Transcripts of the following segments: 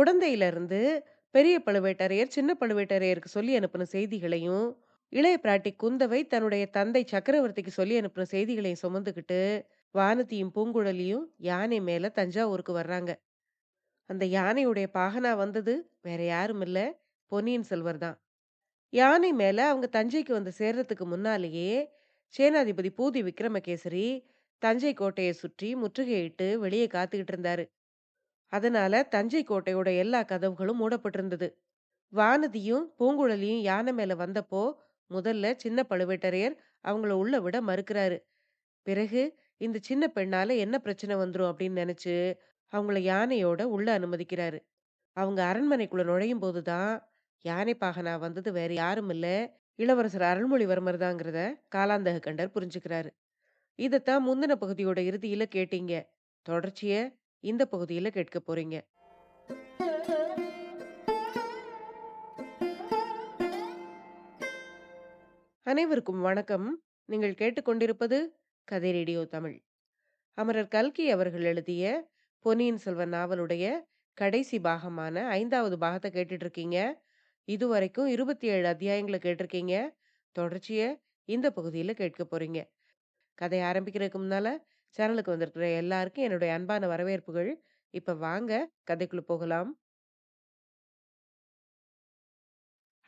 குடந்தையிலிருந்து பெரிய பழுவேட்டரையர் சின்ன பழுவேட்டரையருக்கு சொல்லி அனுப்பின செய்திகளையும், இளைய பிராட்டி குந்தவை தன்னுடைய தந்தை சக்கரவர்த்திக்கு சொல்லி அனுப்பின செய்திகளையும் சுமந்துக்கிட்டு, வானதியும் பூங்குழலியும் யானை மேல தஞ்சாவூருக்கு வர்றாங்க. அந்த யானையுடைய பாகனா வந்தது வேற யாரும் இல்ல, பொன்னியின் செல்வர் தான். யானை மேல அவங்க தஞ்சைக்கு வந்து சேர்றதுக்கு முன்னாலேயே, சேனாதிபதி பூதி விக்ரமகேசரி தஞ்சை கோட்டைய சுற்றி முற்றுகையிட்டு வெளியே காத்துக்கிட்டு இருந்தாரு. அதனால தஞ்சை கோட்டையோட எல்லா கதவுகளும் மூடப்பட்டிருந்தது. வானதியும் பூங்குழலியும் யானை மேல வந்தப்போ முதல்ல சின்ன பழுவேட்டரையர் அவங்கள உள்ள விட மறுக்கிறாரு. பிறகு இந்த சின்ன பெண்ணால என்ன பிரச்சனை வந்துரும் அப்படின்னு நினைச்சு அவங்கள யானையோட உள்ள அனுமதிக்கிறாரு. அவங்க அரண்மனைக்குள்ள நுழையும் போதுதான் யானை பாகனா வந்தது வேற யாரும் இல்ல, இளவரசர் அருள்மொழிவர்மர் தாங்கிறத காலாந்தக கண்டர் புரிஞ்சுக்கிறாரு. இதத்தான் முந்தின பகுதியோட இறுதியில கேட்டீங்க. தொடர்ச்சிய இந்த பகுதியில கேட்க போறீங்க. அனைவருக்கும் வணக்கம். நீங்கள் கேட்டுக்கொண்டிருப்பது கதை ரேடியோ தமிழ். அமரர் கல்கி அவர்கள் எழுதிய பொன்னியின் செல்வன் நாவலுடைய கடைசி பாகமான 5வது பாகத்தை கேட்டுட்டு இருக்கீங்க. இதுவரைக்கும் 27 அத்தியாயங்களை கேட்டிருக்கீங்க. தொடர்ச்சிய இந்த பகுதியில கேட்க போறீங்க. கதை ஆரம்பிக்கிறதுக்கு முன்னால சேனலுக்கு வந்திருக்கிற எல்லாருக்கும் என்னுடைய அன்பான வரவேற்புகள். இப்ப வாங்க கதைக்குள்ள போகலாம்.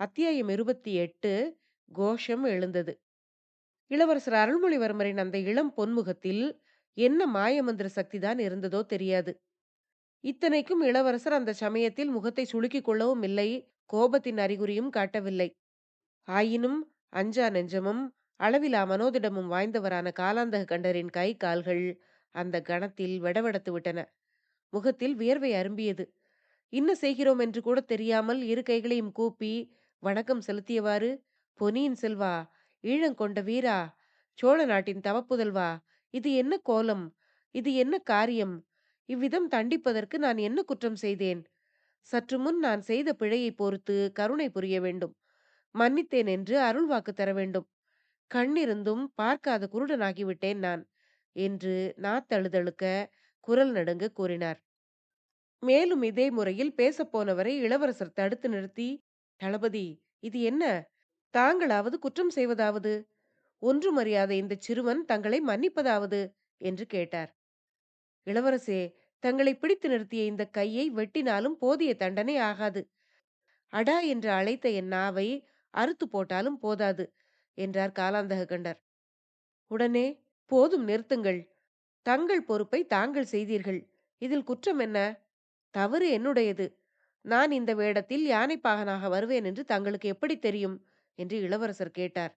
அத்தியாயம் 28 கோஷம் எழுந்தது. இளவரசர் அருள்மொழிவர்மரின் அந்த இளம் பொன்முகத்தில் என்ன மாயமந்திர சக்திதான் இருந்ததோ தெரியாது. இத்தனைக்கும் இளவரசர் அந்த சமயத்தில் முகத்தை சுளுக்கிக் கொள்ளவும் இல்லை, கோபத்தின் அறிகுறியும் காட்டவில்லை. ஆயினும் அஞ்சா நெஞ்சமும் அளவிலா மனோதிடமும் வாய்ந்தவரான காலாந்தக கண்டரின் கை கால்கள் அந்த கணத்தில் வெடவெடத்து விட்டன. முகத்தில் வியர்வை அரும்பியது. என்ன செய்கிறோம் என்று கூட தெரியாமல் இரு கைகளையும் கூப்பி வணக்கம் செலுத்தியவாறு, பொன்னியின் செல்வா, ஈழங்கொண்ட வீரா, சோழ நாட்டின் தவப்புதல்வா, இது என்ன கோலம், இது என்ன காரியம், இவ்விதம் தண்டிப்பதற்கு நான் என்ன குற்றம் செய்தேன்? சற்று முன் நான் செய்த பிழையை பொறுத்து கருணை புரிய வேண்டும். மன்னித்தேன் என்று அருள் வாக்கு தர வேண்டும். கண்ணிருந்தும் பார்க்காத குருடனாகிவிட்டேன் நான் என்று நாத்தழுதழுக்க குரல் நடுங்க கூறினார். மேலும் இதே முறையில் பேசப்போனவரை இளவரசர் தடுத்து நிறுத்தி, தளபதி, இது என்ன? தாங்களாவது குற்றம் செய்வதாவது, ஒன்றும் அறியாத இந்த சிறுவன் தங்களை மன்னிப்பதாவது என்று கேட்டார். இளவரசே, தங்களை பிடித்து நிறுத்திய இந்த கையை வெட்டினாலும் போதிய தண்டனை ஆகாது. அடா என்று அழைத்த என் நாவை அறுத்து போட்டாலும் போதாது என்றார் காலாந்தக கண்டர். உடனே, போதும் நிறுத்துங்கள். தங்கள் பொறுப்பை தாங்கள் செய்தீர்கள். இதில் குற்றம் என்ன? தவறு என்னுடையது. நான் இந்த வேடத்தில் யானைப்பாகனாக வருவேன் என்று தங்களுக்கு எப்படி தெரியும் என்று இளவரசர் கேட்டார்.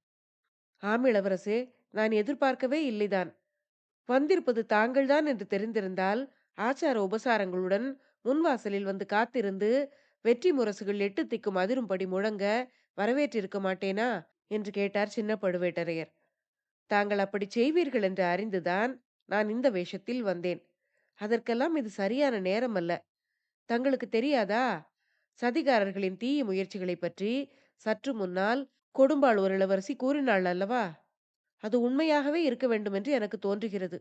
ஆம் இளவரசே, நான் எதிர்பார்க்கவே இல்லைதான். வந்திருப்பது தாங்கள்தான் என்று தெரிந்திருந்தால் ஆச்சார உபசாரங்களுடன் முன்வாசலில் வந்து காத்திருந்து வெற்றி முரசுகள் எட்டு திக்கும் அதிரும்படி முழங்க வரவேற்றிருக்க மாட்டேனா என்று கேட்டார் சின்ன பழுவேட்டரையர். தாங்கள் அப்படி செய்வீர்கள் என்று அறிந்துதான் நான் இந்த வேஷத்தில் வந்தேன். அதற்கெல்லாம் இது சரியான நேரம் அல்ல. தங்களுக்கு தெரியாதா? சதிகாரர்களின் தீய முயற்சிகளை பற்றி சற்று முன்னால் கொடும்பாள் ஒரு இளவரசி கூறினாள் அல்லவா? அது உண்மையாகவே இருக்க வேண்டும் என்று எனக்கு தோன்றுகிறது.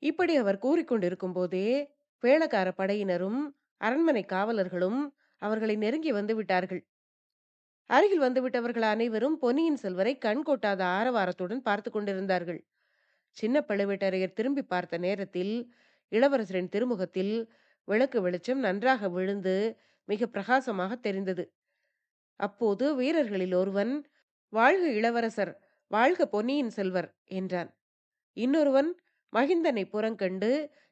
இப்படி அவர் கூறிக்கொண்டிருக்கும் போதே வேளக்கார படையினரும் அரண்மனை காவலர்களும் அவர்களை நெருங்கி வந்து விட்டார்கள். அருகில் வந்துவிட்டவர்கள் அனைவரும் பொன்னியின் செல்வரை கண் கொட்டாத ஆரவாரத்துடன் பார்த்து கொண்டிருந்தார்கள். சின்ன பழுவேட்டரையர் திரும்பி பார்த்த நேரத்தில் இளவரசரின் திருமுகத்தில் விளக்கு வெளிச்சம் நன்றாக விழுந்து மிக பிரகாசமாக தெரிந்தது. அப்போது வீரர்களில் ஒருவன், வாழ்க இளவரசர், வாழ்க பொன்னியின் செல்வர் என்றான். இன்னொருவன், மகிந்தனை புறங்கண்டு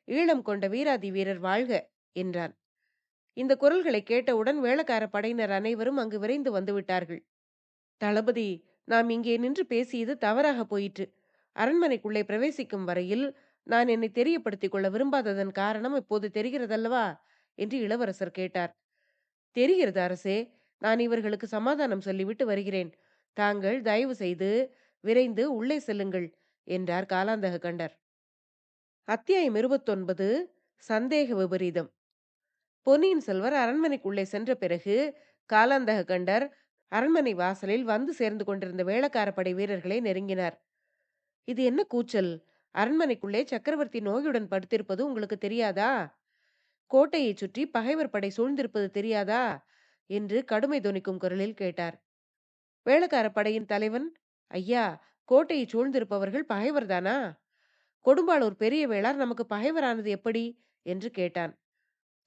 ஈழம் கொண்ட வீராதி வீரர் வாழ்க என்றான். இந்த குரல்களை கேட்டவுடன் வேளக்கார படையினர் அனைவரும் அங்கு விரைந்து வந்துவிட்டார்கள். தளபதி, நாம் இங்கே நின்று பேசியது தவறாக போயிற்று. அரண்மனைக்குள்ளே பிரவேசிக்கும் வரையில் நான் என்னை தெரியப்படுத்திக் கொள்ள விரும்பாததன் காரணம் இப்போது தெரிகிறதல்லவா என்று இளவரசர் கேட்டார். தெரிகிறது அரசே, நான் இவர்களுக்கு சமாதானம் சொல்லிவிட்டு வருகிறேன். தாங்கள் தயவு செய்து விரைந்து உள்ளே செல்லுங்கள் என்றார் காலாந்தக கண்டர். அத்தியாயம் 29 சந்தேக விபரீதம். பொன்னியின் செல்வர் அரண்மனைக்குள்ளே சென்ற பிறகு காலாந்தக கண்டர் அரண்மனை வாசலில் வந்து சேர்ந்து கொண்டிருந்த வேளக்கார படை வீரர்களை நெருங்கினார். இது என்ன கூச்சல்? அரண்மனைக்குள்ளே சக்கரவர்த்தி நோயுடன் படுத்திருப்பது உங்களுக்கு தெரியாதா? கோட்டையைச் சுற்றி பகைவர் படை சூழ்ந்திருப்பது தெரியாதா என்று கடுமை தொனிக்கும் குரலில் கேட்டார். வேளக்கார படையின் தலைவன், ஐயா, கோட்டையைச் சூழ்ந்திருப்பவர்கள் பகைவர்தானா? கொடும்பாளூர் பெரிய வேளார் நமக்கு பகைவரானது எப்படி என்று கேட்டான்.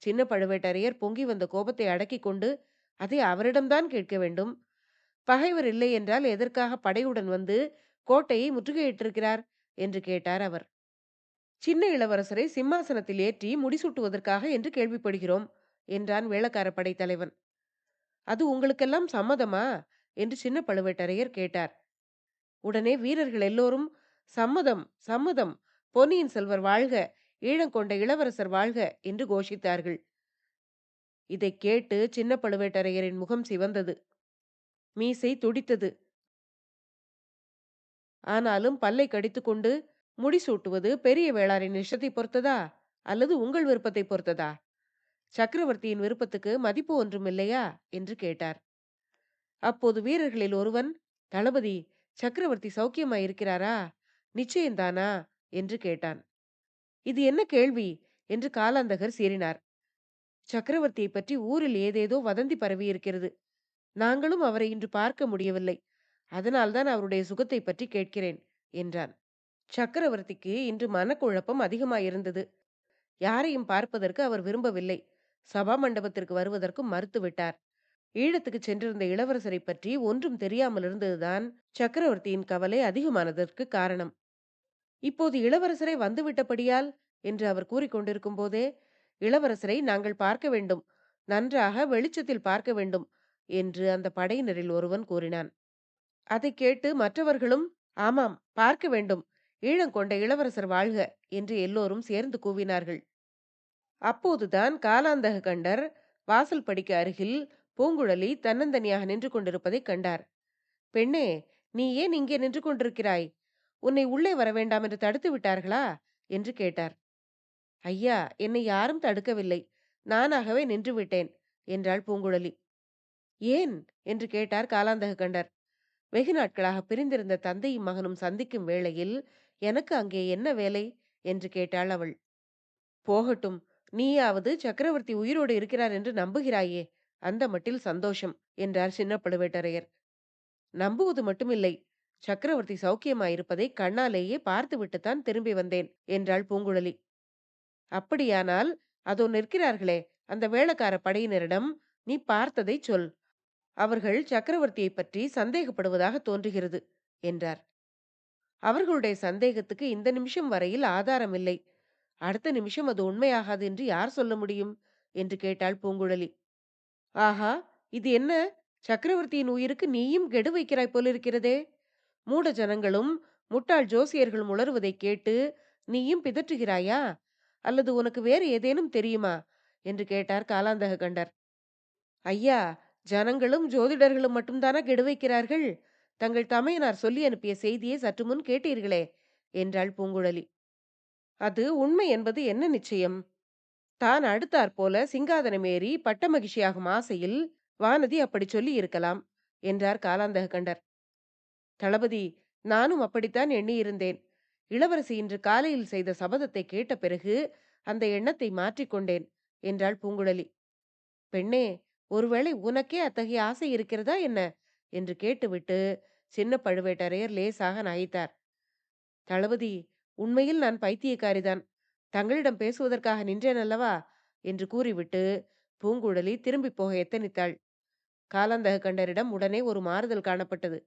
சின்ன பழுவேட்டரையர் பொங்கி வந்த கோபத்தை அடக்கிக் கொண்டு, அதை அவரிடம்தான் கேட்க வேண்டும். பகைவர் இல்லை என்றால் எதற்காக படையுடன் வந்து கோட்டையை முற்றுகையிட்டிருக்கிறார் என்று கேட்டார் அவர். சின்ன இளவரசரை சிம்மாசனத்தில் ஏற்றி முடிசூட்டுவதற்காக என்று கேள்விப்படுகிறோம் என்றான் வேளக்கார படை தலைவன். அது உங்களுக்கெல்லாம் சம்மதமா என்று சின்ன பழுவேட்டரையர் கேட்டார். உடனே வீரர்கள் எல்லோரும் சம்மதம், சம்மதம், பொன்னியின் செல்வர் வாழ்க, ஈழங்கொண்ட இளவரசர் வாழ்க என்று கோஷித்தார்கள். இதைக் கேட்டு சின்ன பழுவேட்டரையரின் முகம் சிவந்தது, மீசை துடித்தது. ஆனாலும் பல்லை கடித்துக்கொண்டு, முடிசூட்டுவது பெரிய வேளாரின் இஷ்டத்தை பொறுத்ததா அல்லது உங்கள் விருப்பத்தை பொறுத்ததா? சக்கரவர்த்தியின் விருப்பத்துக்கு மதிப்பு ஒன்றும் இல்லையா என்று கேட்டார். அப்போது வீரர்களில் ஒருவன், தளபதி, சக்கரவர்த்தி சௌக்கியமாயிருக்கிறாரா? நிச்சயம்தானா என்று கேட்டான். இது என்ன கேள்வி என்று காலாந்தகர் சீறினார். சக்கரவர்த்தியை பற்றி ஊரில் ஏதேதோ வதந்தி பரவியிருக்கிறது. நாங்களும் அவரை இன்று பார்க்க முடியவில்லை. அதனால்தான் அவருடைய சுகத்தை பற்றி கேட்கிறேன் என்றான். சக்கரவர்த்திக்கு இன்று மனக்குழப்பம் அதிகமாயிருந்தது. யாரையும் பார்ப்பதற்கு அவர் விரும்பவில்லை. சபா மண்டபத்திற்கு வருவதற்கும் மறுத்துவிட்டார். ஈழத்துக்கு சென்றிருந்த இளவரசரை பற்றி ஒன்றும் தெரியாமல் இருந்ததுதான் சக்கரவர்த்தியின் கவலை அதிகமானதற்கு காரணம். இப்போது இளவரசரை வந்துவிட்டபடியால் என்று அவர் கூறிக்கொண்டிருக்கும் போதே, இளவரசரை நாங்கள் பார்க்க வேண்டும், நன்றாக வெளிச்சத்தில் பார்க்க வேண்டும் என்று அந்த படையினரில் ஒருவன் கூறினான். அதை கேட்டு மற்றவர்களும், ஆமாம், பார்க்க வேண்டும், ஈழங்கொண்ட இளவரசர் வாழ்க என்று எல்லோரும் சேர்ந்து கூவினார்கள். அப்போதுதான் காலாந்தக கண்டர் வாசல் படிக்கு அருகில் பூங்குழலி தன்னந்தனியாக நின்று கொண்டிருப்பதைக் கண்டார். பெண்ணே, நீ ஏன் இங்கே நின்று கொண்டிருக்கிறாய்? உன்னை உள்ளே வர வேண்டாம் என்று தடுத்து விட்டார்களா என்று கேட்டார். ஐயா, என்னை யாரும் தடுக்கவில்லை, நானாகவே நின்று விட்டேன் என்றாள் பூங்குழலி. ஏன் என்று கேட்டார் காலாந்தக கண்டர். வெகு நாட்களாக பிரிந்திருந்த தந்தையும் மகனும் சந்திக்கும் வேளையில் எனக்கு அங்கே என்ன வேலை என்று கேட்டாள் அவள். போகட்டும், நீயாவது சக்கரவர்த்தி உயிரோடு இருக்கிறார் என்று நம்புகிறாயே, அந்த மட்டில் சந்தோஷம் என்றார் சின்ன பழுவேட்டரையர். நம்புவது மட்டுமில்லை, சக்கரவர்த்தி சௌக்கியமாயிருப்பதை கண்ணாலேயே பார்த்துவிட்டுத்தான் திரும்பி வந்தேன் என்றாள் பூங்குழலி. அப்படியானால் அதோ நிற்கிறார்களே அந்த வேளக்கார படையினரிடம் நீ பார்த்ததை சொல். அவர்கள் சக்கரவர்த்தியை பற்றி சந்தேகப்படுவதாக தோன்றுகிறது என்றார். அவர்களுடைய சந்தேகத்துக்கு இந்த நிமிஷம் வரையில் ஆதாரம் இல்லை. அடுத்த நிமிஷம் அது உண்மையாகாது என்று யார் சொல்ல முடியும் என்று கேட்டாள் பூங்குழலி. ஆஹா, இது என்ன? சக்கரவர்த்தியின் உயிருக்கு நீயும் கெடு வைக்கிறாய் போலிருக்கிறதே. மூட ஜனங்களும் முட்டாள் ஜோசியர்களும் உளறுவதைக் கேட்டு நீயும் பிதற்றுகிறாயா? அல்லது உனக்கு வேறு ஏதேனும் தெரியுமா என்று கேட்டார் காலாந்தக கண்டர். ஐயா, ஜனங்களும் ஜோதிடர்களும் மட்டும்தானா கெடு வைக்கிறார்கள்? தங்கள் தமையனார் சொல்லி அனுப்பிய செய்தியை சற்று முன் கேட்டீர்களே என்றாள் பூங்குழலி. அது உண்மை என்பது என்ன நிச்சயம்? தான் அடுத்தாற்போல சிங்காதனமேறி பட்ட மகிழ்ச்சியாகும் ஆசையில் வானதி அப்படி சொல்லி இருக்கலாம் என்றார் காலாந்தக கண்டர். தளபதி, நானும் அப்படித்தான் எண்ணியிருந்தேன். இளவரசி இன்று காலையில் செய்த சபதத்தை கேட்ட பிறகு அந்த எண்ணத்தை மாற்றிக்கொண்டேன் என்றாள் பூங்குழலி. பெண்ணே, ஒருவேளை உனக்கே அத்தகைய ஆசை இருக்கிறதா என்ன என்று கேட்டுவிட்டு சின்ன பழுவேட்டரையர் லேசாக நகைத்தார். தளபதி, உண்மையில் நான் பைத்தியக்காரிதான். தங்களிடம் பேசுவதற்காக நின்றேன் அல்லவா என்று கூறிவிட்டு பூங்குழலி திரும்பி போக எத்தனித்தாள். காலாந்தக கண்டரிடம் உடனே ஒரு மாறுதல் காணப்பட்டது.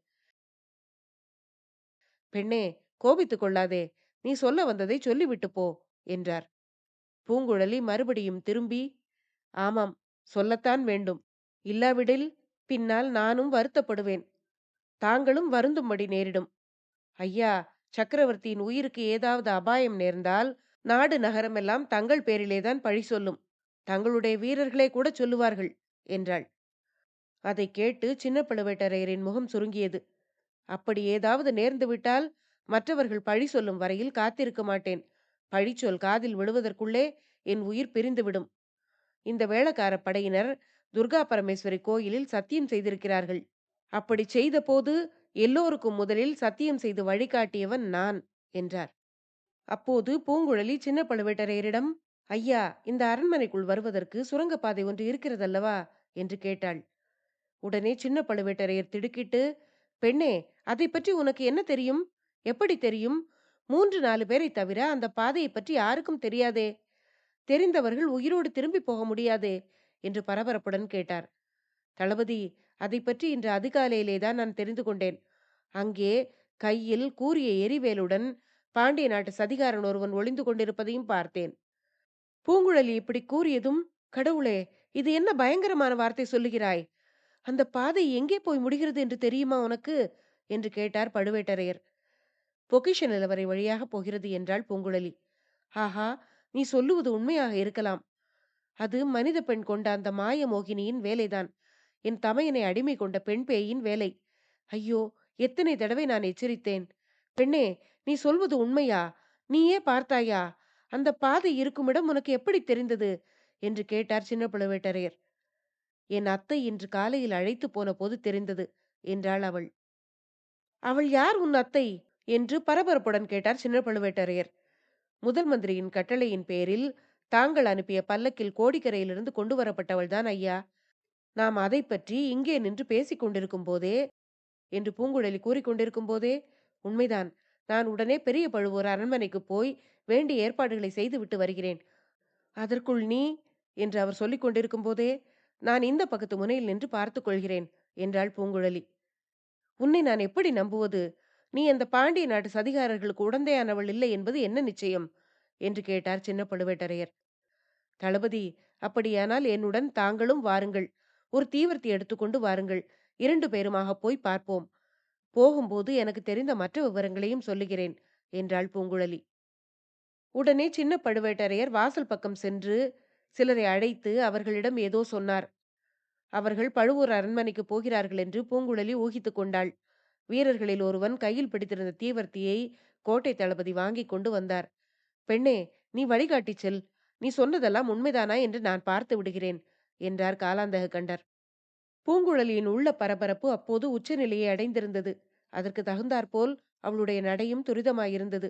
பெண்ணே, கோபித்துக் கொள்ளாதே, நீ சொல்ல வந்ததை சொல்லிவிட்டு போ என்றார். பூங்குழலி மறுபடியும் திரும்பி, ஆமாம், சொல்லத்தான் வேண்டும். இல்லாவிடில் பின்னால் நானும் வருத்தப்படுவேன். தாங்களும் வருந்தும்படி நேரிடும். ஐயா, சக்கரவர்த்தியின் உயிருக்கு ஏதாவது அபாயம் நேர்ந்தால் நாடு நகரமெல்லாம் தங்கள் பேரிலேதான் பழி சொல்லும். தங்களுடைய வீரர்களே கூட சொல்லுவார்கள் என்றாள். அதை கேட்டு சின்ன பழுவேட்டரையரின் முகம் சுருங்கியது. அப்படி ஏதாவது நேர்ந்து விட்டால் மற்றவர்கள் பழி சொல்லும் வரையில் காத்திருக்க மாட்டேன். பழிச்சொல் காதில் விழுவதற்குள்ளே என் உயிர் பிரிந்துவிடும். இந்த வேளக்கார படையினர் துர்கா பரமேஸ்வரி கோயிலில் சத்தியம் செய்திருக்கிறார்கள். அப்படி செய்த போது எல்லோருக்கும் முதலில் சத்தியம் செய்து வழிகாட்டியவன் நான் என்றார். அப்போது பூங்குழலி சின்ன பழுவேட்டரையரிடம், ஐயா, இந்த அரண்மனைக்குள் வருவதற்கு சுரங்கப்பாதை ஒன்று இருக்கிறதல்லவா என்று கேட்டாள். உடனே சின்ன பழுவேட்டரையர் திடுக்கிட்டு, பெண்ணே, அதை பற்றி உனக்கு என்ன தெரியும்? எப்படி தெரியும்? 3 4 பேரை தவிர அந்த பாதையை பற்றி யாருக்கும் தெரியாதே. தெரிந்தவர்கள் உயிரோடு திரும்பி போக முடியாதே என்று பரபரப்புடன் கேட்டார். தளபதி, அதை பற்றி இன்று அதிகாலையிலே தான் நான் தெரிந்து கொண்டேன். அங்கே கையில் கூரிய எரிவேலுடன் பாண்டிய நாட்டு சதிகாரன் ஒருவன் ஒளிந்து கொண்டிருப்பதையும் பார்த்தேன். பூங்குழலி இப்படி கூறியதும், கடவுளே, இது என்ன பயங்கரமான வார்த்தை சொல்லுகிறாய்? அந்த பாதை எங்கே போய் முடிகிறது என்று தெரியுமா உனக்கு என்று கேட்டார் பழுவேட்டரையர். பொக்கிஷ நிலவரை வழியாக போகிறது என்றாள் பூங்குழலி. ஆஹா, நீ சொல்லுவது உண்மையாக இருக்கலாம். அது மனித பெண் கொண்ட அந்த மாய மோகினியின் வேலைதான். என் தமையனை அடிமை கொண்ட பெண் பேயின் வேலை. ஐயோ, எத்தனை தடவை நான் எச்சரித்தேன். பெண்ணே, நீ சொல்வது உண்மையா? நீயே பார்த்தாயா? அந்த பாதை இருக்குமிடம் உனக்கு எப்படி தெரிந்தது என்று கேட்டார் சின்ன பழுவேட்டரையர். என் அத்தை இன்று காலையில் அழைத்து போன போது தெரிந்தது என்றாள் அவள். அவள் யார் உன் அத்தை என்று பரபரப்புடன் கேட்டார் சின்ன பழுவேட்டரையர். முதல் மந்திரியின் கட்டளையின் பேரில் தாங்கள் அனுப்பிய பல்லக்கில் கோடிக்கரையிலிருந்து கொண்டு வரப்பட்டவள்தான் ஐயா. நாம் அதை பற்றி இங்கே நின்று பேசிக் கொண்டிருக்கும் போதே என்று பூங்குழலி கூறிக்கொண்டிருக்கும் போதே, உண்மைதான், நான் உடனே பெரிய பழுவூர் அரண்மனைக்கு போய் வேண்டிய ஏற்பாடுகளை செய்துவிட்டு வருகிறேன். அதற்குள் நீ என்று அவர் சொல்லிக் கொண்டிருக்கும் போதே, நான் இந்த பக்கத்து முனையில் நின்று பார்த்துக் கொள்கிறேன் என்றாள் பூங்குழலி. உன்னை நான் எப்படி நம்புவது? நீ அந்த பாண்டிய நாட்டு சதிகாரர்களுக்கு உடந்தையானவள் இல்லை என்பது என்ன நிச்சயம் என்று கேட்டார் சின்ன பழுவேட்டரையர். தளபதி, அப்படியானால் என்னுடன் தாங்களும் வாருங்கள். ஒரு தீவர்த்தி எடுத்துக்கொண்டு வாருங்கள். 2 பேருமாக போய் பார்ப்போம். போகும்போது எனக்கு தெரிந்த மற்ற விவரங்களையும் சொல்லுகிறேன் என்றாள் பூங்குழலி. உடனே சின்ன பழுவேட்டரையர் வாசல் பக்கம் சென்று சிலரை அழைத்து அவர்களிடம் ஏதோ சொன்னார். அவர்கள் பழுவூர் அரண்மனைக்கு போகிறார்கள் என்று பூங்குழலி ஊகித்துக் கொண்டாள். வீரர்களில் ஒருவன் கையில் பிடித்திருந்த தீவர்த்தியை கோட்டை தளபதி வாங்கிக் கொண்டு வந்தார். பெண்ணே, நீ வழிகாட்டிச் செல். நீ சொன்னதெல்லாம் உண்மைதானா என்று நான் பார்த்து விடுகிறேன் என்றார் காலாந்தக கண்டர். பூங்குழலியின் உள்ள பரபரப்பு அப்போது உச்சநிலையை அடைந்திருந்தது. அதற்கு தகுந்தாற்போல் அவளுடைய நடையும் துரிதமாயிருந்தது.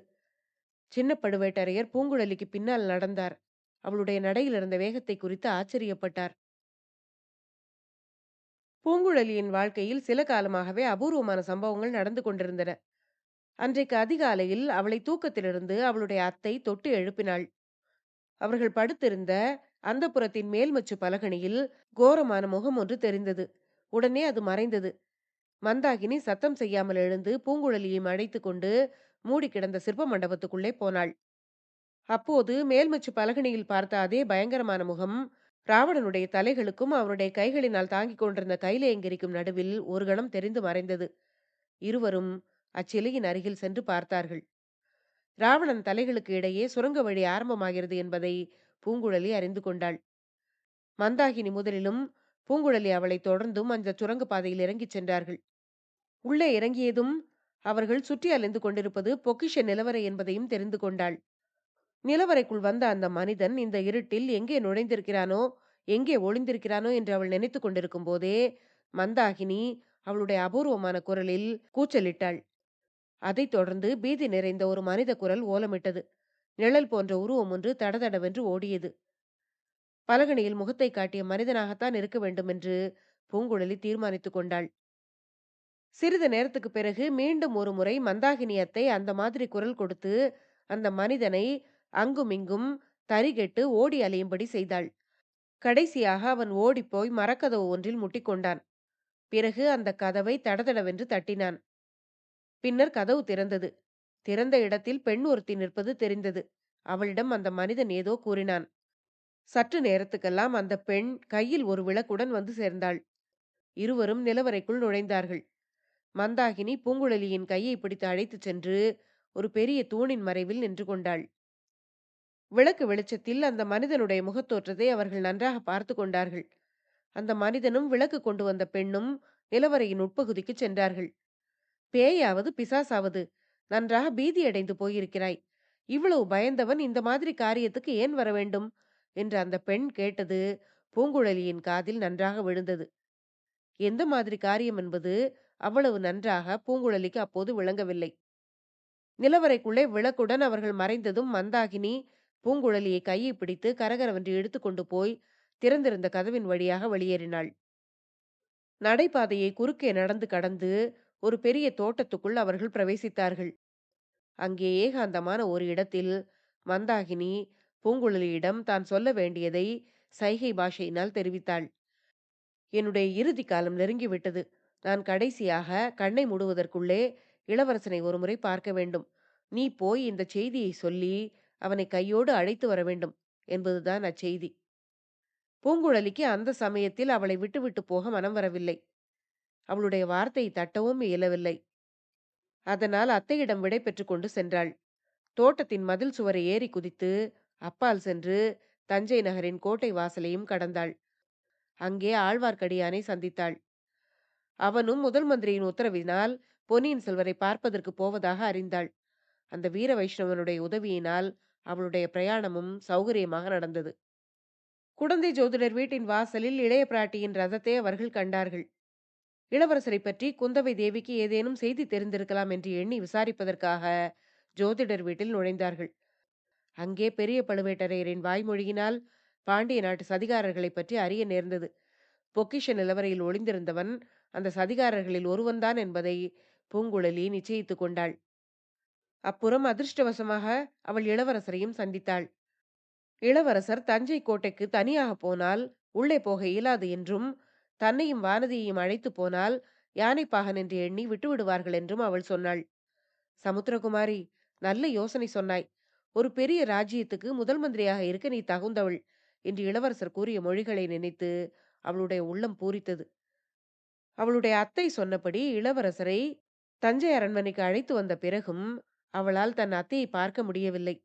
சின்ன பழுவேட்டரையர் பூங்குழலிக்கு பின்னால் நடந்தார். அவளுடைய நடையில் இருந்த வேகத்தை குறித்து ஆச்சரியப்பட்டார். பூங்குழலியின் வாழ்க்கையில் சில காலமாகவே அபூர்வமான சம்பவங்கள் நடந்து கொண்டிருந்தன. அன்றைக்கு அதிகாலையில் அவளை தூக்கத்திலிருந்து அவளுடைய அத்தை தொட்டு எழுப்பினாள். அவர்கள் படுத்திருந்த அந்தப்புரத்தின் மேல்மச்சு பலகணியில் கோரமான முகம் ஒன்று தெரிந்தது. உடனே அது மறைந்தது. மந்தாகினி சத்தம் செய்யாமல் எழுந்து பூங்குழலியையும் அழைத்துக் கொண்டு மூடி கிடந்த சிற்ப மண்டபத்துக்குள்ளே போனாள். அப்போது மேல்மச்சு பலகணியில் பார்த்த அதே பயங்கரமான முகம் ராவணனுடைய தலைகளுக்கும் அவனுடைய கைகளினால் தாங்கிக் கொண்டிருந்த கைலேயங்கிரிக்கும் நடுவில் ஒரு கணம் தெரிந்து மறைந்தது. இருவரும் அச்சிலையின் அருகில் சென்று பார்த்தார்கள். ராவணன் தலைகளுக்கு இடையே சுரங்க வழி ஆரம்பமாகிறது என்பதை பூங்குழலி அறிந்து கொண்டாள். மந்தாகினி முதலிலும் பூங்குழலி அவளை தொடர்ந்தும் அந்த சுரங்க பாதையில் இறங்கிச் சென்றார்கள். உள்ளே இறங்கியதும் அவர்கள் சுற்றி அலைந்து கொண்டிருப்பது பொக்கிஷ நிலவரை என்பதையும் தெரிந்து கொண்டாள். நிலவரைக்குள் வந்த அந்த மனிதன் இந்த இருட்டில் எங்கே நுழைந்திருக்கிறானோ, எங்கே ஒளிந்திருக்கிறானோ என்று அவள் நினைத்துக் கொண்டிருக்கும் போதே மந்தாகினி அவளுடைய அபூர்வமான குரலில் கூச்சலிட்டாள். அதைத் தொடர்ந்து பீதி நிறைந்த ஒரு மனித குரல் ஓலமிட்டது. நிழல் போன்ற உருவம் ஒன்று தடதடவென்று ஓடியது. பலகணியில் முகத்தை காட்டிய மனிதனாகத்தான் இருக்க வேண்டும் என்று பூங்குழலி தீர்மானித்துக் கொண்டாள். சிறிது நேரத்துக்கு பிறகு மீண்டும் ஒரு முறை மந்தாகினி அத்தை அந்த மாதிரி குரல் கொடுத்து அந்த மனிதனை அங்குமிங்கும் தரிகெட்டு ஓடி அலையும்படி செய்தாள். கடைசியாக அவன் ஓடிப்போய் மரக்கதவு ஒன்றில் முட்டிக்கொண்டான். பிறகு அந்த கதவை தடதடவென்று தட்டினான். பின்னர் கதவு திறந்தது. திறந்த இடத்தில் பெண் ஒருத்தி நிற்பது தெரிந்தது. அவளிடம் அந்த மனிதன் ஏதோ கூறினான். சற்று நேரத்துக்கெல்லாம் அந்த பெண் கையில் ஒரு விளக்குடன் வந்து சேர்ந்தாள். இருவரும் நிலவறைக்குள் நுழைந்தார்கள். மந்தாகினி பூங்குழலியின் கையை பிடித்து அழைத்துச் சென்று ஒரு பெரிய தூணின் மறைவில் நின்று கொண்டாள். விளக்கு வெளிச்சத்தில் அந்த மனிதனுடைய முகத்தோற்றத்தை அவர்கள் நன்றாக பார்த்து கொண்டார்கள். அந்த மனிதனும் விளக்கு கொண்டு வந்த பெண்ணும் நிலவறையின் உட்பகுதிக்கு சென்றார்கள். பேயாவது பிசாசாவது, நன்றாக பீதியடைந்து போயிருக்கிறாய். இவ்வளவு பயந்தவன் இந்த மாதிரி காரியத்துக்கு ஏன் வர வேண்டும் என்று அந்த பெண் கேட்டது பூங்குழலியின் காதில் நன்றாக விழுந்தது. எந்த மாதிரி காரியம் என்பது அவ்வளவு நன்றாக பூங்குழலிக்கு அப்போது விளங்கவில்லை. நிலவறைக்குள்ளே விளக்குடன் அவர்கள் மறைந்ததும் மந்தாகினி பூங்குழலியை கையை பிடித்து கரகரவென்று இழுத்துக்கொண்டு போய் திறந்திருந்த கதவின் வழியாக வெளியேறினாள். நடைபாதையை குறுக்கே நடந்து கடந்து ஒரு பெரிய தோட்டத்துக்குள் அவர்கள் பிரவேசித்தார்கள். அங்கே ஏகாந்தமான ஒரு இடத்தில் மந்தாகினி பூங்குழலியிடம் தான் சொல்ல வேண்டியதை சைகை பாஷையினால் தெரிவித்தாள். என்னுடைய இறுதி காலம் நெருங்கிவிட்டது. நான் கடைசியாக கண்ணை மூடுவதற்குள்ளே இளவரசனை ஒருமுறை பார்க்க வேண்டும். நீ போய் இந்த செய்தியை சொல்லி அவனை கையோடு அழைத்து வர வேண்டும் என்பதுதான் அச்செய்தி. பூங்குழலிக்கு அந்த சமயத்தில் அவளை விட்டுவிட்டு போக மனம் வரவில்லை. அவளுடைய வார்த்தையை தட்டவும் இயலவில்லை. அதனால் அத்தையிடம் விடை பெற்றுக் கொண்டு சென்றாள். தோட்டத்தின் மதில் சுவரை ஏறி குதித்து அப்பால் சென்று தஞ்சை நகரின் கோட்டை வாசலையும் கடந்தாள். அங்கே ஆழ்வார்க்கடியானை சந்தித்தாள். அவனும் முதல் மந்திரியின் உத்தரவினால் பொன்னியின் செல்வரை பார்ப்பதற்கு போவதாக அறிந்தாள். அந்த வீர வைஷ்ணவனுடைய உதவியினால் அவளுடைய பிரயாணமும் சௌகரியமாக நடந்தது. குடந்தை ஜோதிடர் வீட்டின் வாசலில் இளைய பிராட்டியின் ரதத்தை அவர்கள் கண்டார்கள். இளவரசரை பற்றி குந்தவை தேவிக்கு ஏதேனும் செய்தி தெரிந்திருக்கலாம் என்று எண்ணி விசாரிப்பதற்காக ஜோதிடர் வீட்டில் நுழைந்தார்கள். அங்கே பெரிய பழுவேட்டரையரின் வாய்மொழியினால் பாண்டிய நாட்டு சதிகாரர்களை பற்றி அறிய நேர்ந்தது. பொக்கிஷ நிலவரையில் ஒளிந்திருந்தவன் அந்த சதிகாரர்களில் ஒருவன்தான் என்பதை பூங்குழலி நிச்சயித்துக் கொண்டாள். அப்புறம் அதிர்ஷ்டவசமாக அவள் இளவரசரையும் சந்தித்தாள். இளவரசர் தஞ்சை கோட்டைக்கு தனியாக போனால் உள்ளே போக இயலாது என்றும், தன்னையும் வானதியையும் அழைத்து போனால் யானைப்பாகன் என்று எண்ணி விட்டுவிடுவார்கள் என்றும் அவள் சொன்னாள். சமுத்திரகுமாரி, நல்ல யோசனை சொன்னாய். ஒரு பெரிய ராஜ்யத்துக்கு முதல் மந்திரியாக இருக்க நீ தகுந்தவள் என்று இளவரசர் கூறிய மொழிகளை நினைத்து அவளுடைய உள்ளம் பூரித்தது. அவளுடைய அத்தை சொன்னபடி இளவரசரை தஞ்சை அரண்மனைக்கு அழைத்து வந்த பிறகும் அவளால் தன் அத்தையை பார்க்க முடியவில்லை.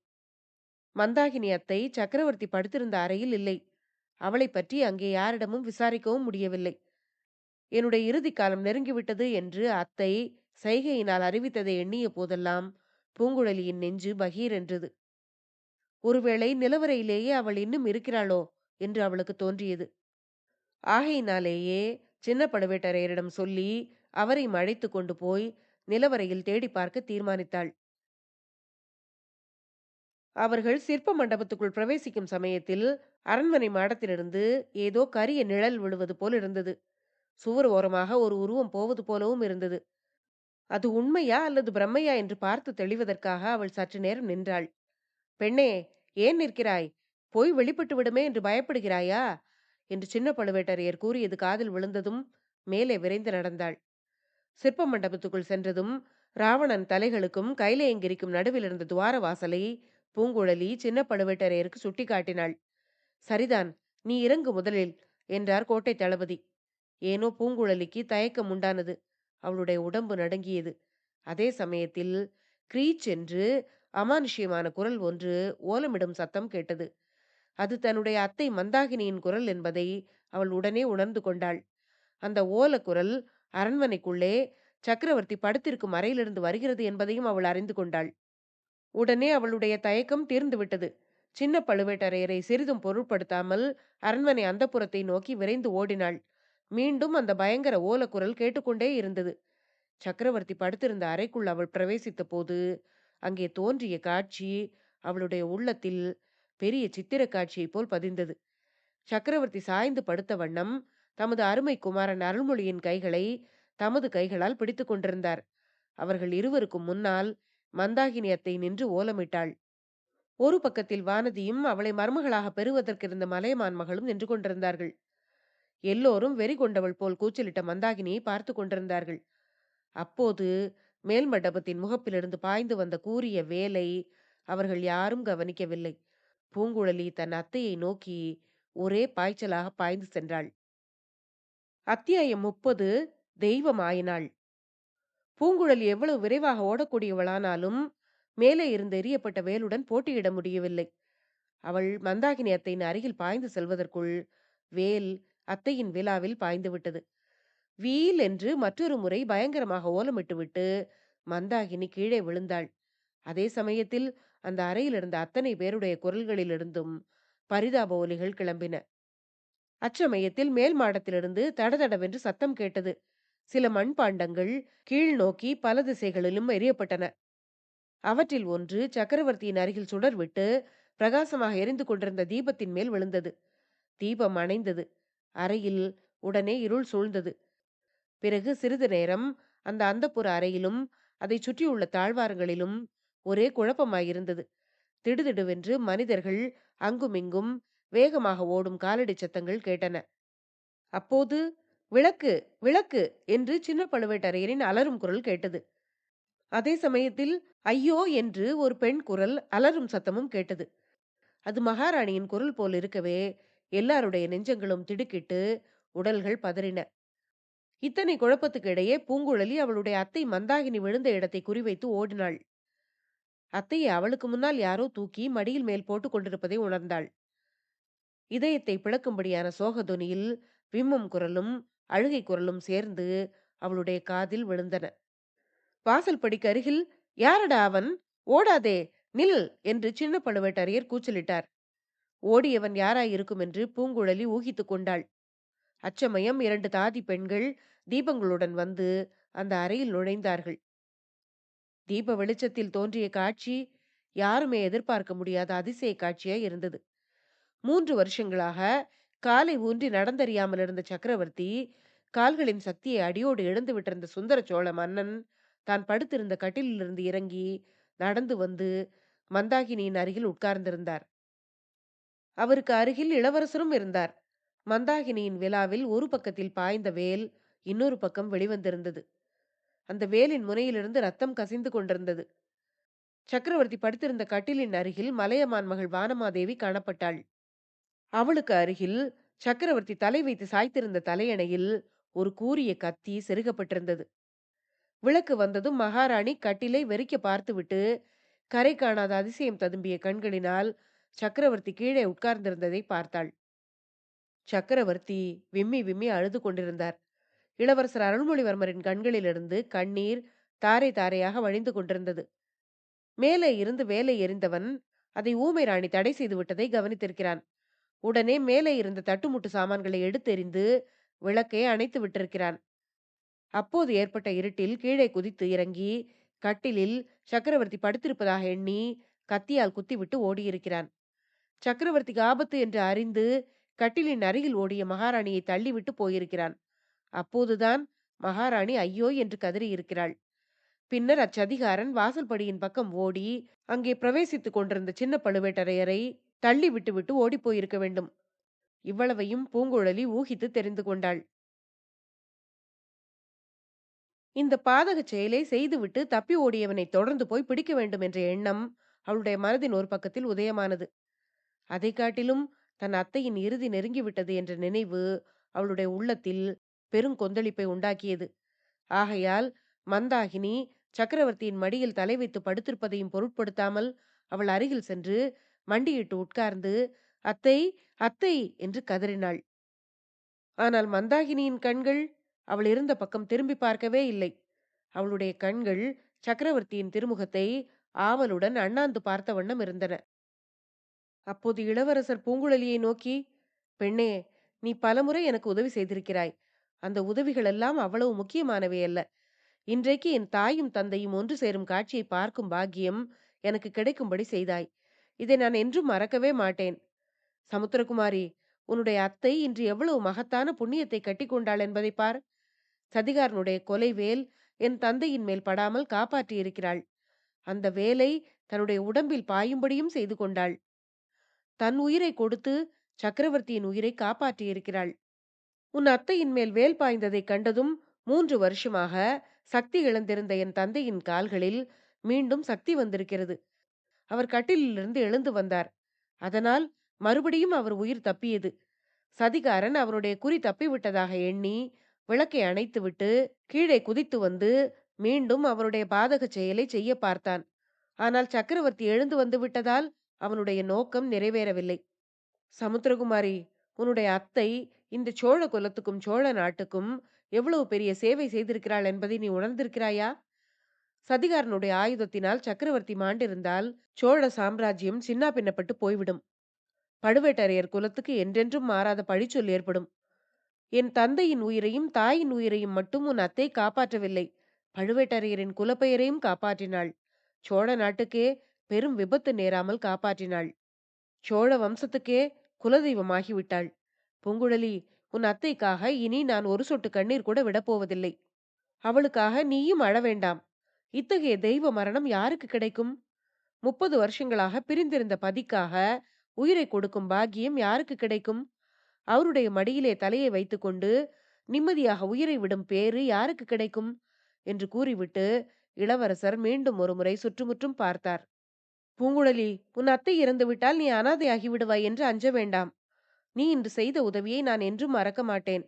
மந்தாகினி அத்தை சக்கரவர்த்தி படுத்திருந்த அறையில் இல்லை. அவளை பற்றி அங்கே யாரிடமும் விசாரிக்கவும் முடியவில்லை. என்னுடைய இறுதி காலம் நெருங்கிவிட்டது என்று அத்தை சைகையினால் அறிவித்ததை எண்ணிய போதெல்லாம் பூங்குழலியின் நெஞ்சு பகீர் என்றது. ஒருவேளை நிலவரையிலேயே அவள் இன்னும் இருக்கிறாளோ என்று அவளுக்கு தோன்றியது. ஆகையினாலேயே சின்ன பழுவேட்டரையரிடம் சொல்லி அவரை அழைத்து கொண்டு போய் நிலவரையில் தேடி பார்க்க தீர்மானித்தாள். அவர்கள் சிற்ப மண்டபத்துக்குள் பிரவேசிக்கும் சமயத்தில் அரண்மனை மாடத்திலிருந்து ஏதோ கரிய நிழல் விழுவது போல் இருந்தது. சுவர் ஓரமாக ஒரு உருவம் போவது போலவும் இருந்தது. அது உண்மையா அல்லது பிரம்மையா என்று பார்த்து தெளிவதற்காக அவள் சற்று நேரம் நின்றாள். பெண்ணே, ஏன் நிற்கிறாய்? போய் வெளிப்பட்டு விடுமே என்று பயப்படுகிறாயா என்று சின்ன பழுவேட்டரையர் கூறியது காதில் விழுந்ததும் மேலே விரைந்து நடந்தாள். சிற்ப மண்டபத்துக்குள் சென்றதும் ராவணன் தலைகளுக்கும் கைலையங்கிரிக்கும் நடுவில் இருந்த துவார வாசலை பூங்குழலி சின்ன பழுவேட்டரையருக்கு சுட்டி காட்டினாள். சரிதான், நீ இறங்கு முதலில் என்றார் கோட்டை தளபதி. ஏனோ பூங்குழலிக்கு தயக்கம் உண்டானது. அவளுடைய உடம்பு நடுங்கியது. அதே சமயத்தில் கிரீச் என்று அமானுஷ்யமான குரல் ஒன்று ஓலமிடும் சத்தம் கேட்டது. அது தன்னுடைய அத்தை மந்தாகினியின் குரல் என்பதை அவள் உடனே உணர்ந்து கொண்டாள். அந்த ஓல குரல் அரண்மனைக்குள்ளே சக்கரவர்த்தி படுத்திருக்கும் அறையிலிருந்து வருகிறது என்பதையும் அவள் அறிந்து கொண்டாள். உடனே அவளுடைய தயக்கம் தீர்ந்துவிட்டது. சின்ன பழுவேட்டரையரை சிறிதும் பொருட்படுத்தாமல் அரண்மனை அந்தப்புறத்தை நோக்கி விரைந்து ஓடினாள். மீண்டும் அந்த பயங்கர ஓலக்குரல் கேட்டுக்கொண்டே இருந்தது. சக்கரவர்த்தி படுத்திருந்த அறைக்குள் அவள் பிரவேசித்த போது அங்கே தோன்றிய காட்சி அவளுடைய உள்ளத்தில் பெரிய சித்திர காட்சியைப் போல் பதிந்தது. சக்கரவர்த்தி சாய்ந்து படுத்த வண்ணம் தமது அருமை குமாரன் அருள்மொழியின் கைகளை தமது கைகளால் பிடித்துக் கொண்டிருந்தார். அவர்கள் இருவருக்கும் முன்னால் மந்தாகினி அத்தை நின்று ஓலமிட்டாள். ஒரு பக்கத்தில் வானதியும் அவளை மருமகளாக பெறுவதற்கிருந்த மலையமான் மகளும் நின்று கொண்டிருந்தார்கள். எல்லோரும் வெறி கொண்டவள் போல் கூச்சலிட்ட மந்தாகினியை பார்த்து கொண்டிருந்தார்கள். அப்போது மேல் மண்டபத்தின் முகப்பிலிருந்து பாய்ந்து வந்த கூரிய வேலை அவர்கள் யாரும் கவனிக்கவில்லை. பூங்குழலி தன் அத்தையை நோக்கி ஒரே பாய்ச்சலாக பாய்ந்து சென்றாள். அத்தியாயம் 30. தெய்வம் ஆயினாள். பூங்குழலி எவ்வளவு விரைவாக ஓடக்கூடியவளானாலும் மேலே இருந்து எரியப்பட்ட வேலுடன் போட்டியிட முடியவில்லை. அவள் மந்தாகினி அத்தையின் அருகில் பாய்ந்து செல்வதற்குள் வேல் அத்தையின் விழாவில் பாய்ந்து விட்டது. வீல் என்று மற்றொரு முறை பயங்கரமாக ஓலமிட்டுவிட்டு மந்தாகினி கீழே விழுந்தாள். அதே சமயத்தில் அந்த அறையில் இருந்த அத்தனை பேருடைய குரல்களிலிருந்தும் பரிதாப ஒலிகள் கிளம்பின. அச்சமயத்தில் மேல் மாடத்திலிருந்து தடதடவென்று சத்தம் கேட்டது. சில மண்பாண்டங்கள் கீழ் நோக்கி பல திசைகளிலும் எரியப்பட்டன. அவற்றில் ஒன்று சக்கரவர்த்தியின் அருகில் சுடர்விட்டு பிரகாசமாக எரிந்து கொண்டிருந்த தீபத்தின் மேல் விழுந்தது. தீபம் அணைந்தது. அறையில் உடனே இருள் சூழ்ந்தது. பிறகு சிறிது நேரம் அந்த அந்தப்புற அறையிலும் அதைச் சுற்றியுள்ள தாழ்வாரங்களிலும் ஒரே குழப்பமாயிருந்தது. திடுதிடுவென்று மனிதர்கள் அங்குமிங்கும் வேகமாக ஓடும் காலடி சத்தங்கள் கேட்டன. அப்போது விளக்கு, விளக்கு என்று சின்ன பழுவேட்டரையரின் அலறும் குரல் கேட்டது. அதே சமயத்தில் ஐயோ என்று ஒரு பெண் குரல் அலறும் சத்தமும் கேட்டது. அது மகாராணியின் குரல் போல் இருக்கவே எல்லாருடைய நெஞ்சங்களும் திடுக்கிட்டு உடல்கள் பதறின. இத்தனை குழப்பத்துக்கு இடையே பூங்குழலி அவளுடைய அத்தை மந்தாகினி விழுந்த இடத்தை குறிவைத்து ஓடினாள். அத்தையை அவளுக்கு முன்னால் யாரோ தூக்கி மடியில் மேல் போட்டுக் கொண்டிருப்பதை உணர்ந்தாள். இதயத்தை பிளக்கும்படியான சோகதொனியில் விம்மும் குரலும் அழுகை குரலும் சேர்ந்து அவளுடைய காதில் விழுந்தன. வாசல் படிக்கு அருகில் யாரடா அவன்? ஓடாதே, நில் என்று சின்ன பழுவேட்டரையர் கூச்சலிட்டார். ஓடியவன் யாராயிருக்கும் என்று பூங்குழலி ஊகித்துக் கொண்டாள். அச்சமயம் 2 தாதி பெண்கள் தீபங்களுடன் வந்து அந்த அறையில் நுழைந்தார்கள். தீப வெளிச்சத்தில் தோன்றிய காட்சி யாருமே எதிர்பார்க்க முடியாத அதிசய காட்சியாய் இருந்தது. 3 வருஷங்களாக காலை ஊன்றி நடந்தறியாமல் இருந்த சக்கரவர்த்தி, கால்களின் சக்தியை அடியோடு இழந்து விட்டிருந்த சுந்தர சோழ மன்னன் தான் படுத்திருந்த கட்டிலிலிருந்து இறங்கி நடந்து வந்து மந்தாகினியின் அருகில் உட்கார்ந்திருந்தார். அவருக்கு அருகில் இளவரசரும் இருந்தார். மந்தாகினியின் விலாவில் ஒரு பக்கத்தில் பாய்ந்த வேல் இன்னொரு பக்கம் வெளிவந்திருந்தது. அந்த வேலின் முனையிலிருந்து ரத்தம் கசிந்து கொண்டிருந்தது. சக்கரவர்த்தி படுத்திருந்த கட்டிலின் அருகில் மலையமான் மகள் வானமாதேவி காணப்பட்டாள். அவளுக்கு அருகில் சக்கரவர்த்தி தலை வைத்து சாய்த்திருந்த தலையணையில் ஒரு கூரிய கத்தி செருகப்பட்டிருந்தது. விளக்கு வந்ததும் மகாராணி கட்டிலை வெறிக்க பார்த்துவிட்டு கரை காணாத அதிசயம் ததும்பிய கண்களினால் சக்கரவர்த்தி கீழே உட்கார்ந்திருந்ததை பார்த்தாள். சக்கரவர்த்தி விம்மி விம்மி அழுது கொண்டிருந்தார். இளவரசர் அருள்மொழிவர்மரின் கண்களிலிருந்து கண்ணீர் தாரை தாரையாக வழிந்து கொண்டிருந்தது. மேலே இருந்து வேலை எறிந்தவன் அதை ஊமை ராணி தடை செய்து விட்டதை கவனித்திருக்கிறான். உடனே மேலே இருந்த தட்டுமுட்டு சாமான்களை எடுத்தெறிந்து விளக்கை அணைத்து விட்டிருக்கிறான். அப்போது ஏற்பட்ட இருட்டில் கீழே குதித்து இறங்கி கட்டிலில் சக்கரவர்த்தி படுத்திருப்பதாக எண்ணி கத்தியால் குத்திவிட்டு ஓடியிருக்கிறான். சக்கரவர்த்திக்கு ஆபத்து என்று அறிந்து கட்டிலின் அருகில் ஓடிய மகாராணியை தள்ளிவிட்டு போயிருக்கிறான். அப்போதுதான் மகாராணி ஐயோ என்று கதறியிருக்கிறாள். பின்னர் அச்சதிகாரன் வாசல்படியின் பக்கம் ஓடி அங்கே பிரவேசித்துக் கொண்டிருந்த சின்ன பழுவேட்டரையரை தள்ளி விட்டு ஓடிப்போயிருக்க வேண்டும். இவ்வளவையும் பூங்குழலி ஊகித்து தெரிந்து கொண்டாள். இந்த பாதகச் செயலை செய்துவிட்டு தப்பி ஓடியவனை தொடர்ந்து போய் பிடிக்க வேண்டும் என்ற எண்ணம் அவளுடைய மனதின் ஒரு பக்கத்தில் உதயமானது. அதை காட்டிலும் தன் அத்தையின் இறுதி நெருங்கிவிட்டது என்ற நினைவு அவளுடைய உள்ளத்தில் பெருங்கொந்தளிப்பை உண்டாக்கியது. ஆகையால் மந்தாகினி சக்கரவர்த்தியின் மடியில் தலை வைத்து படுத்திருப்பதையும் பொருட்படுத்தாமல் அவள் அருகில் சென்று மண்டியிட்டு உட்கார்ந்து அத்தை அத்தை என்று கதறினாள். ஆனால் மந்தாகினியின் கண்கள் அவள் இருந்த பக்கம் திரும்பி பார்க்கவே இல்லை. அவளுடைய கண்கள் சக்கரவர்த்தியின் திருமுகத்தை ஆவலுடன் அண்ணாந்து பார்த்த வண்ணம் இருந்தன. அப்போது இளவரசர் பூங்குழலியை நோக்கி, பெண்ணே, நீ பலமுறை எனக்கு உதவி செய்திருக்கிறாய். அந்த உதவிகள் எல்லாம் அவ்வளவு முக்கியமானவை அல்ல. இன்றைக்கு என் தாயும் தந்தையும் ஒன்று சேரும் காட்சியை பார்க்கும் பாக்கியம் எனக்கு கிடைக்கும்படி செய்தாய். இதை நான் என்றும் மறக்கவே மாட்டேன். சமுத்திரகுமாரி, உன்னுடைய அத்தை இன்று எவ்வளவு மகத்தான புண்ணியத்தை கட்டிக்கொண்டாள் என்பதை பார். சதிகாரனுடைய கொலை வேல் என் தந்தையின் மேல் படாமல் காப்பாற்றியிருக்கிறாள். அந்த வேலை தன்னுடைய உடம்பில் பாயும்படியும் செய்து கொண்டாள். தன் உயிரை கொடுத்து சக்கரவர்த்தியின் உயிரை காப்பாற்றியிருக்கிறாள். உன் அத்தையின் மேல் வேல் பாய்ந்ததைக் கண்டதும் 3 வருஷமாக சக்தி இழந்திருந்த என் தந்தையின் கால்களில் மீண்டும் சக்தி வந்திருக்கிறது. அவர் கட்டிலிலிருந்து எழுந்து வந்தார். அதனால் மறுபடியும் அவர் உயிர் தப்பியது. சதிகாரன் அவருடைய குறி தப்பிவிட்டதாக எண்ணி விளக்கை அணைத்துவிட்டு கீழே குதித்து வந்து மீண்டும் அவருடைய பாதகச் செயலை செய்ய பார்த்தான். ஆனால் சக்கரவர்த்தி எழுந்து வந்து விட்டதால் அவனுடைய நோக்கம் நிறைவேறவில்லை. சமுத்திரகுமாரி, உன்னுடைய அத்தை இந்த சோழ குலத்துக்கும் சோழ நாட்டுக்கும் எவ்வளவு பெரிய சேவை செய்திருக்கிறாள் என்பதை நீ உணர்ந்திருக்கிறாயா? சதிகாரனுடைய ஆயுதத்தினால் சக்கரவர்த்தி மாண்டிருந்தால் சோழ சாம்ராஜ்யம் சின்னா பின்னப்பட்டு போய்விடும். பழுவேட்டரையர் குலத்துக்கு என்றென்றும் மாறாத பழிச்சொல் ஏற்படும். என் தந்தையின் உயிரையும் தாயின் உயிரையும் மட்டும் உன் அத்தை காப்பாற்றவில்லை, பழுவேட்டரையரின் குலப்பெயரையும் காப்பாற்றினாள். சோழ நாட்டுக்கே பெரும் விபத்து நேராமல் காப்பாற்றினாள். சோழ வம்சத்துக்கே குலதெய்வமாகி விட்டாள். பூங்குழலி, உன் அத்தைக்காக இனி நான் ஒரு சொட்டு கண்ணீர் கூட விடப்போவதில்லை. அவளுக்காக நீயும் அழ வேண்டாம். இத்தகைய தெய்வ மரணம் யாருக்கு கிடைக்கும்? 30 வருஷங்களாக பிரிந்திருந்த பதிக்காக உயிரை கொடுக்கும் பாக்கியம் யாருக்கு கிடைக்கும்? அவருடைய மடியிலே தலையை வைத்துக்கொண்டு நிம்மதியாக உயிரை விடும் பேறு யாருக்கு கிடைக்கும்? என்று கூறிவிட்டு இளவரசர் மீண்டும் ஒருமுறை சுற்றுமுற்றும் பார்த்தார். பூங்குழலி, உன் அத்தை இறந்துவிட்டால் நீ அனாதையாகி விடுவாய் என்று அஞ்ச வேண்டாம். நீ இன்று செய்த உதவியை நான் என்றும் மறக்க மாட்டேன்.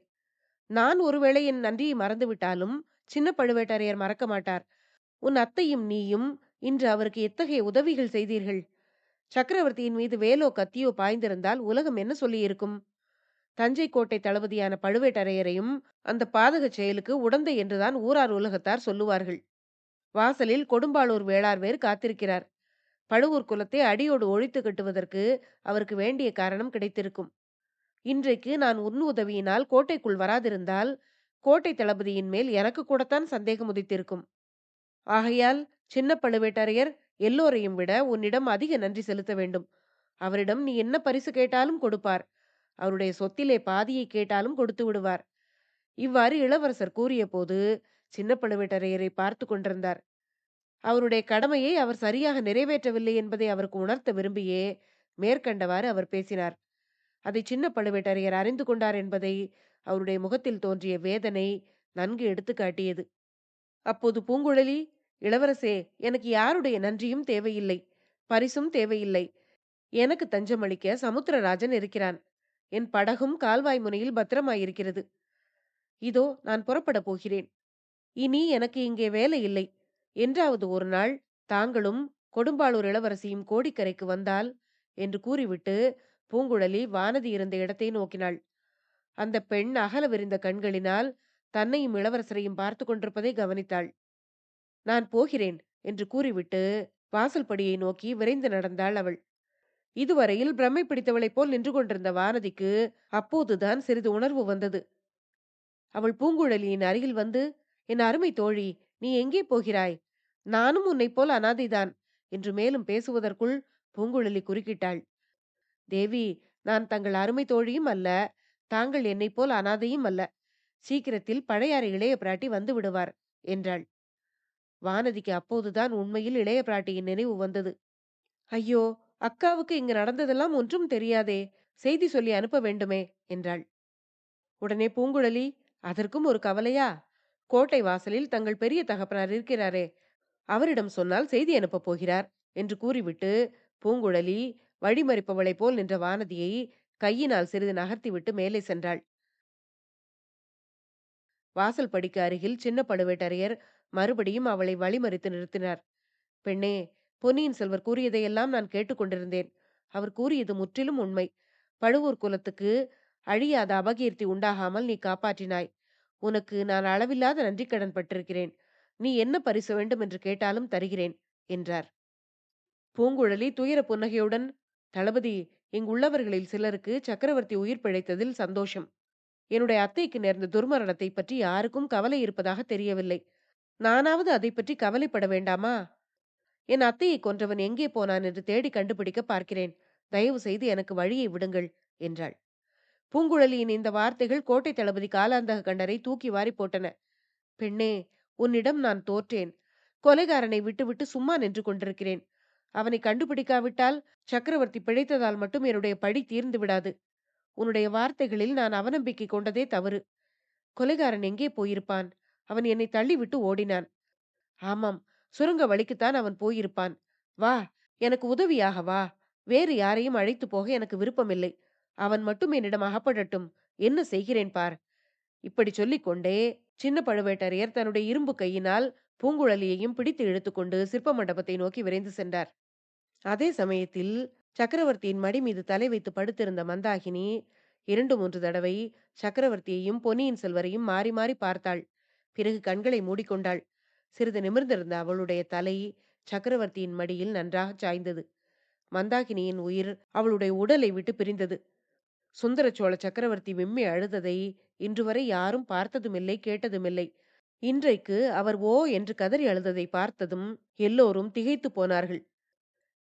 நான் ஒருவேளை என் நன்றியை மறந்துவிட்டாலும் சின்ன பழுவேட்டரையர் மறக்க மாட்டார். உன் அத்தையும் நீயும் இன்று அவருக்கு எத்தகைய உதவிகள் செய்தீர்கள். சக்கரவர்த்தியின் மீது வேலோ கத்தியோ பாய்ந்திருந்தால் உலகம் என்ன சொல்லியிருக்கும்? தஞ்சை கோட்டை தளபதியான பழுவேட்டரையரையும் அந்த பாதகச் செயலுக்கு உடந்தை என்றுதான் ஊரார் உலகத்தார் சொல்லுவார்கள். வாசலில் கொடும்பாளூர் வேளார் வேறு காத்திருக்கிறார். பழுவூர் குலத்தை அடியோடு ஒழித்து கட்டுவதற்கு அவருக்கு வேண்டிய காரணம் கிடைத்திருக்கும். இன்றைக்கு நான் உன் உதவியினால் கோட்டைக்குள் வராதிருந்தால் கோட்டை தளபதியின் மேல் எனக்கு கூடத்தான் சந்தேகம் உதித்திருக்கும். ஆகையால் சின்ன பழுவேட்டரையர் எல்லோரையும் விட உன்னிடம் அதிக நன்றி செலுத்த வேண்டும். அவரிடம் நீ என்ன பரிசு கேட்டாலும் கொடுப்பார். அவருடைய சொத்திலே பாதியை கேட்டாலும் கொடுத்து விடுவார். இவ்வாறு இளவரசர் கூறிய போது சின்ன பழுவேட்டரையரை பார்த்து கொண்டிருந்தார். அவருடைய கடமையை அவர் சரியாக நிறைவேற்றவில்லை என்பதை அவருக்கு உணர்த்த விரும்பியே மேற்கண்டவாறு அவர் பேசினார். அதை சின்ன பழுவேட்டரையர் அறிந்து கொண்டார் என்பதை அவருடைய முகத்தில் தோன்றிய வேதனை நன்கு எடுத்து காட்டியது. அப்போது பூங்குழலி, இளவரசே, எனக்கு யாருடைய நன்றியும் தேவையில்லை, பரிசும் தேவையில்லை. எனக்கு தஞ்சமளிக்க சமுத்திரராஜன் இருக்கிறான். என் படகும் கால்வாய் முனையில் பத்திரமாயிருக்கிறது. இதோ நான் புறப்பட போகிறேன். இனி எனக்கு இங்கே வேலை இல்லை. என்றாவது ஒரு நாள் தாங்களும் கொடும்பாளூர் இளவரசியும் கோடிக்கரைக்கு வந்தால் என்று கூறிவிட்டு பூங்குழலி வானதி இருந்த இடத்தை நோக்கினாள். அந்த பெண் அகல விரிந்த கண்களினால் தன்னையும் இளவரசரையும் பார்த்து கொண்டிருப்பதை கவனித்தாள். நான் போகிறேன் என்று கூறிவிட்டு வாசல் படியை நோக்கி விரைந்து நடந்தாள் அவள். இதுவரையில் பிரமை பிடித்தவளைப் போல் நின்று கொண்டிருந்த வானதிக்கு அப்போதுதான் சிறிது உணர்வு வந்தது. அவள் பூங்குழலியின் அருகில் வந்து, என் அருமை தோழி, நீ எங்கே போகிறாய்? நானும் உன்னைப் போல் அனாதைதான் என்று மேலும் பேசுவதற்குள் பூங்குழலி குறுக்கிட்டாள். தேவி, நான் தங்கள் அருமை தோழியும் அல்ல, தாங்கள் என்னைப் போல் அனாதையும் அல்ல. சீக்கிரத்தில் பழையாறை இளைய பிராட்டி வந்து விடுவார் என்றாள். வானதிக்கு அப்போதுதான் உண்மையில் இளைய பிராட்டியின் நினைவு வந்தது. ஐயோ, அக்காவுக்கு இங்கு நடந்ததெல்லாம் ஒன்றும் தெரியாதே, செய்தி சொல்லி அனுப்ப வேண்டுமே என்றாள். உடனே பூங்குழலி, அதற்கும் ஒரு கவலையா? கோட்டை வாசலில் தங்கள் பெரிய தகப்பனார் இருக்கிறாரே, அவரிடம் சொன்னால் செய்தி அனுப்பப் போகிறார் என்று கூறிவிட்டு பூங்குழலி வழிமறிப்பவளைப் போல் நின்ற வானதியை கையினால் சிறிது நகர்த்திவிட்டு மேலே சென்றாள். வாசல் படிக்கு அருகில் சின்ன பழுவேட்டரையர் மறுபடியும் அவளை வழிமறித்து நிறுத்தினார். பெண்ணே, பொன்னியின் செல்வர் கூறியதையெல்லாம் நான் கேட்டுக்கொண்டிருந்தேன். அவர் கூறியது முற்றிலும் உண்மை. பழுவூர் குலத்துக்கு அழியாத அபகீர்த்தி உண்டாகாமல் நீ காப்பாற்றினாய். உனக்கு நான் அளவில்லாத நன்றிக்கடன் பட்டிருக்கிறேன். நீ என்ன பரிசு வேண்டும் என்று கேட்டாலும் தருகிறேன் என்றார். பூங்குழலி துயர புன்னகையுடன், தளபதி, இங்குள்ளவர்களில் சிலருக்கு சக்கரவர்த்தி உயிர் பிழைத்ததில் சந்தோஷம். என்னுடைய அத்தைக்கு நேர்ந்த துர்மரணத்தை பற்றி யாருக்கும் கவலை இருப்பதாக தெரியவில்லை. நானாவது அதை பற்றி கவலைப்பட வேண்டாமா? என் அத்தையை கொன்றவன் எங்கே போனான் என்று தேடி கண்டுபிடிக்க பார்க்கிறேன். தயவு செய்து எனக்கு வழியை விடுங்கள் என்றாள். பூங்குழலியின் இந்த வார்த்தைகள் கோட்டை தளபதி காலாந்தக கண்டரை தூக்கி வாரி போட்டன. பெண்ணே, உன்னிடம் நான் தோற்றேன். கொலைகாரனை விட்டுவிட்டு சும்மா நின்று கொண்டிருக்கிறேன். அவனை கண்டுபிடிக்காவிட்டால் சக்கரவர்த்தி பிழைத்ததால் மட்டும் என்னுடைய பழி தீர்ந்து விடாது. உன்னுடைய வார்த்தைகளில் நான் அவநம்பிக்கை கொண்டதே தவறு. கொலைகாரன் எங்கே போயிருப்பான்? அவன் என்னை தள்ளிவிட்டு ஓடினான். ஆமாம், சுரங்க வழிக்குத்தான் அவன் போயிருப்பான். வா, எனக்கு உதவியாக வா. வேறு யாரையும் அழைத்து போக எனக்கு விருப்பமில்லை. அவன் மட்டும் என்னிடம் அகப்படட்டும். என்ன செய்கிறேன் பார். இப்படி சொல்லிக்கொண்டே சின்ன பழுவேட்டரையர் தன்னுடைய இரும்பு கையினால் பூங்குழலியையும் பிடித்து இழுத்துக்கொண்டு சிற்ப மண்டபத்தை நோக்கி விரைந்து சென்றார். அதே சமயத்தில் சக்கரவர்த்தியின் மடி மீது தலை வைத்து படுத்திருந்த மந்தாகினி 2-3 தடவை சக்கரவர்த்தியையும் பொன்னியின் செல்வரையும் மாறி மாறி பார்த்தாள். பிறகு கண்களை மூடிக்கொண்டாள். சிறிது நிமிர்ந்திருந்த அவளுடைய தலை சக்கரவர்த்தியின் மடியில் நன்றாக சாய்ந்தது. மந்தாகினியின் உயிர் அவளுடைய உடலை விட்டு பிரிந்தது. சுந்தர சோழ சக்கரவர்த்தி விம்மி அழுததை இன்று வரை யாரும் பார்த்ததுமில்லை, கேட்டதுமில்லை. இன்றைக்கு அவர் ஓ என்று கதறி அழுததை பார்த்ததும் எல்லோரும் திகைத்து போனார்கள்.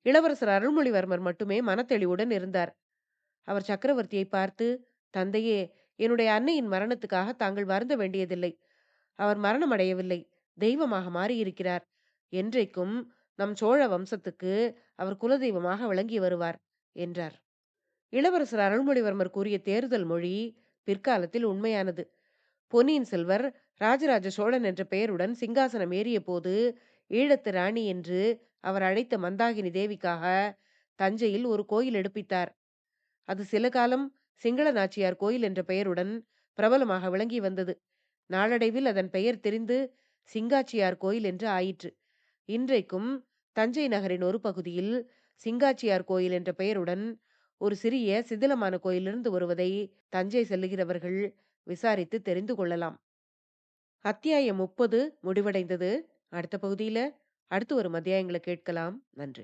இளவரசர் அருள்மொழிவர்மர் மட்டுமே மனத்தெளிவுடன் இருந்தார். அவர் சக்கரவர்த்தியை பார்த்து, "தந்தையே, என்னுடைய அன்னையின் மரணத்துக்காக தாங்கள் வருந்த வேண்டியதில்லை. அவர் மரணமடையவில்லை. தெய்வமாக மாறியிருக்கிறார். என்றைக்கும் நம் சோழ வம்சத்துக்கு அவர் குலதெய்வமாக விளங்கி வருவார்" என்றார். இளவரசர் அருள்மொழிவர்மர் கூறிய தேறுதல் மொழி பிற்காலத்தில் உண்மையானது. பொன்னியின் செல்வர் ராஜராஜ சோழன் என்ற பெயருடன் சிங்காசனம் ஏறியபோது, ஈழத்து ராணி என்று அவர் அழைத்த மந்தாகினி தேவிக்காக தஞ்சையில் ஒரு கோயில் எடுப்பித்தார். அது சில காலம் சிங்கள நாச்சியார் கோயில் என்ற பெயருடன் பிரபலமாக விளங்கி வந்தது. நாளடைவில் அதன் பெயர் திரிந்து சிங்காச்சியார் கோயில் என்று ஆயிற்று. இன்றைக்கும் தஞ்சை நகரின் ஒரு பகுதியில் சிங்காச்சியார் கோயில் என்ற பெயருடன் ஒரு சிறிய சிதிலமான கோயிலிருந்து வருவதை தஞ்சை செல்லுகிறவர்கள் விசாரித்து தெரிந்து கொள்ளலாம். அத்தியாயம் 30 முடிவடைந்தது. அடுத்த பகுதியில அடுத்து வரும் அத்தியாயங்களை கேட்கலாம். நன்றி.